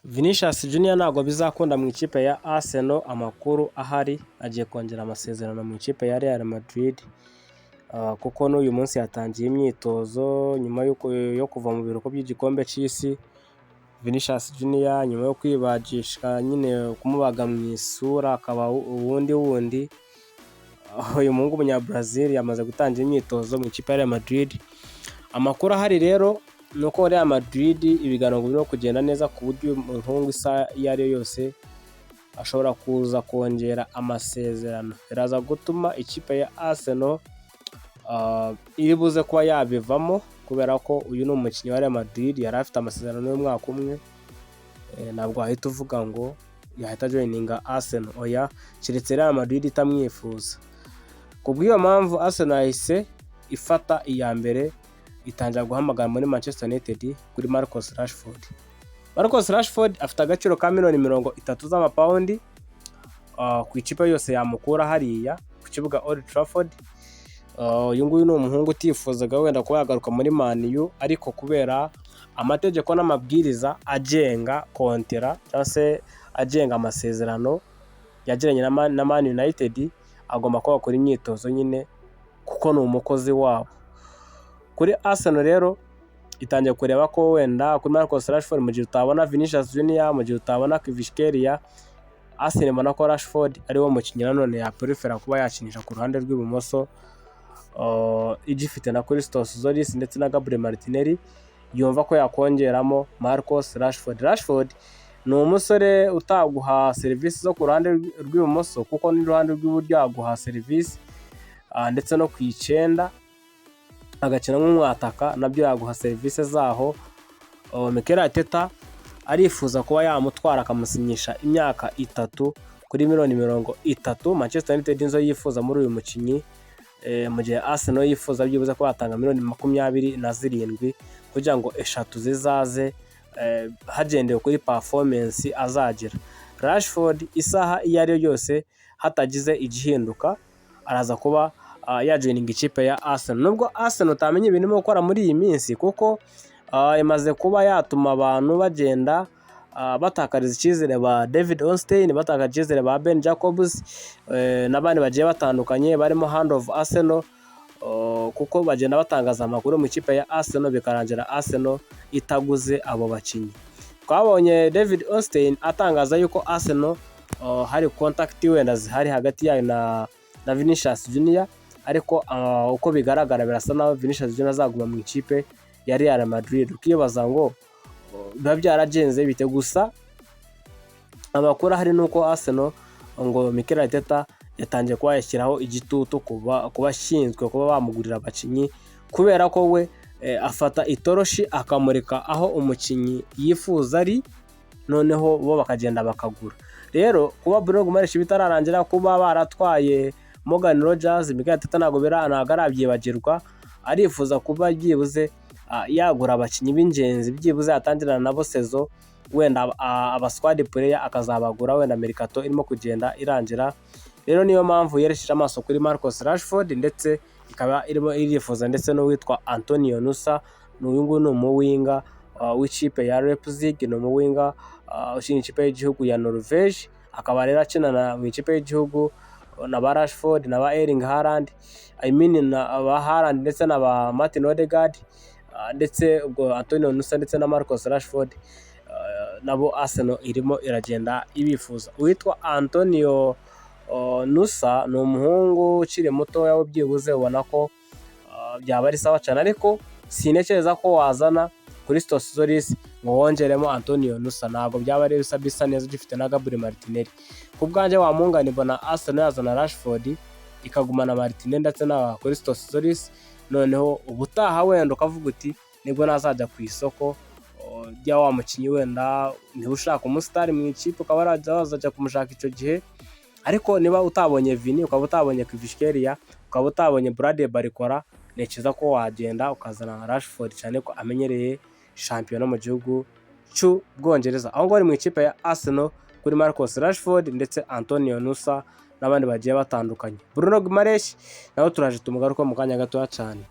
Vinicius Junior ntabwo bizakunda mu ikipe ya Arsenal, amakuru ahari agiye kongera amasezerano mu ikipe ya Real Madrid, kuko n'uyu munsi yatangiye imyitozo nyuma yo kuva mu biruhuko by'igikombe cy'isi. Vinicius Junior nyuma yo kwibagisha nyine kumubaga mu isura akaba wundi uyu muhungu w'umunyabrazil yamaze gutangira imyitozo mu ikipe ya Real Madrid. Amakuru ahari rero nuko Real Madrid ibiganiro birimo kugenda neza ku buryo umuhungu isa iyo ari yo yose ashobora kuza kongera amasezerano. Biraza gutuma ikipe ya Arsenal iri buze kuba yabivamo, kubera ko uyu ni umukinnyi wa Real Madrid yari afite amasezerano y'umwaka umwe. Ntabwo wahita uvuga ngo yahita joininga Arsenal, oya, keretse Real Madrid itamwifuza. Kubw'iyo mpamvu Arsenal yahise ifata iya mbere itangira guhamagara muri Manchester United kuri Marcus Rashford. Marcus Rashford afite agaciro ka $30 z'amapawundi ku ikipe yose yamukura hariya ku kibuga Old Trafford. Uyu nguyu ni umuhungu utifuzaga wenda kuba yagaruka muri Man U, ariko kubera amategeko n'amabwiriza agenga kontera cyangwa se agenga amasezerano yagiranye na Man United, agomba kuba akora imyitozo nyine kuko ni umukozi wabo. Kuri Arsenal rero itangiye kureba ko wenda kuri Marcus Rashford mu gihe utabona Vinicius Junior, mu gihe utabona Kvaratskhelia, Arsenal ibona ko Rashford ari wo mukinnyi nanone yaprefera kuba yakinisha ku ruhande rw'ibumoso, igifite na Christos Zolis ndetse na Gabriel Martinelli, yumva ko yakongeramo Marcus Rashford. Rashford ni umusore utaguha serivisi zo ku ruhande rw'ibumoso kuko n'uruhande rw'iburyo yaguha serivisi, ndetse no ku icyenda agakina nk'umwataka nabyo yaguha serivisi zaho. Mikel Arteta arifuza kuba yamutwara akamusinyisha imyaka 3 kuri $30 Manchester United nizo yifuza muri uyu mukinnyi, mu gihe Arsenal yifuza byibuze ko yatanga $27 kugira ngo 3 zizaze hagendewe kuri performance azagira. Rashford isaha iyo ari yo yose hatagize igihinduka araza kuba yajoininga ikipe ya Arsenal. Nubwo Arsenal utamenye ibintu irimo gukora muri iyi minsi, kuko imaze kuba yatuma abantu bagenda batakariza icyizere ba David Ornstein, batakariza icyizere ba Ben Jacobs, n'abandi bagiye batandukanye barimo Hand of Arsenal, kuko bagenda batangaza amakuru mu ikipe ya Arsenal bikarangira Arsenal itaguze abo bakinnyi. Twabonye David Ornstein atangaza yuko Arsenal hari contact wenda zihari hagati yayo na Vinicius Junior, ariko uko bigaragara birasa naho Vinicius Junior azaguma mu ikipe ya Real Madrid. Ukibaza ngo biba byaragenze bite? Gusa amakuru hari nuko Arsenal ngo Mikel Arteta yatangiye kuba yashyiraho igitutu kubashinzwe kuba bamugurira abakinnyi, kubera ko we afata itoroshi akamurika aho umukinnyi yifuza ari, noneho bo bakagenda bakagura. Rero kuba Bruno Guimaraes bitararangira, kuba baratwaye Morgan Rogers, Mikel Arteta ntabwo arabyibagirwa, arifuza kuba byibuze yagura abakinnyi b'ingenzi, byibuze atangirana nabo sezo, wenda aba squad player akazabagura wenda Mercato irimo kugenda irangira. Rero niyo mpamvu yeresheje amaso kuri Marcus Rashford, ndetse ikaba irimo irifuza ndetse n'uwitwa Antonio Nusa. Uyu nguyu ni umuwinga w'ikipe ya Leipzig, ni umuwinga ushinzwe ikipe y'igihugu ya Norvege, akaba rero akinana mu ikipe y'igihugu na ba Rashford na ba Erling Haaland, na ba Haaland ndetse na ba Martin Odegaard, ndetse ubwo Antonio Nusa ndetse na Marcus Rashford nabo Arsenal irimo iragenda ibifuza. Uwitwa Antonio Nusa ni umuhungu ukiri mutoya, we byibuze ubona ko byaba ari sawa cyane, ariko sinekereza ko wazana Christos Zolis ngo wongeremo Antonio Nusa, ntabwo byaba ari bisa neza gifite na Gabriel Martinelli. Ku bwanjye wamungana ibona Arsenal yazana Rashford ikagumana Martinelli ndetse na Christos Zolis, noneho ubutaha wenda ukavuga uti nibwo nazajya ku isoko rya wa mukinnyi wenda niba ushaka umusitari mu ikipe ukaba wazajya kumushaka icyo gihe. Ariko niba utabonye Vini, ukaba utabonye Kvaratskhelia, ukaba utabonye Bradley Barcola, nekiza ko wagenda ukazana Rashford cyane ko amenyereye shampiyona mu gihugu cy'Ubwongereza. Aho ngo ari mu ikipe ya Arsenal kuri Marcus Rashford ndetse Antonio Nusa n'abandi bagiye batandukanye. Bruno Guimaraes nawe turaje tumugaruka mu kanya gato cyane.